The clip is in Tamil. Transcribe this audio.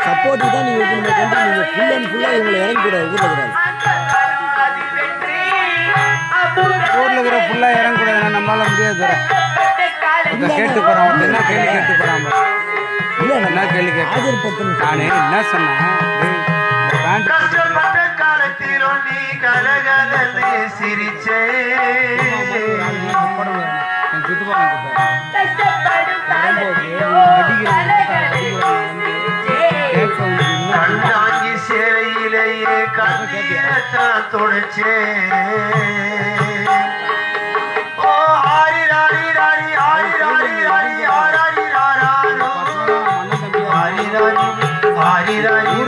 சப்போர்ட் தான் நீங்க நீங்க ஃபுல் அண்ட் ஃபுல்லா இவங்களை இறங்கி கூட ஊர்ல இருக்கிற ஃபுல்லா இறங்க கூடாது நம்மளால முடியாது கேட்டு போறான் என்ன கேள்வி கேட்டு போறான் இல்ல என்ன கேள்வி கேட்டு நானே என்ன சொன்னேன் சிரிச்சே கண்டாங்கி சேலையிலேயே கண்ணியத்தான் தொலைச்சே ஓ ஆரி ராரி ராரி ஆரி ராரி ராரி ஆராரி ராரோ ஆரி ராரி ஆரி ராரி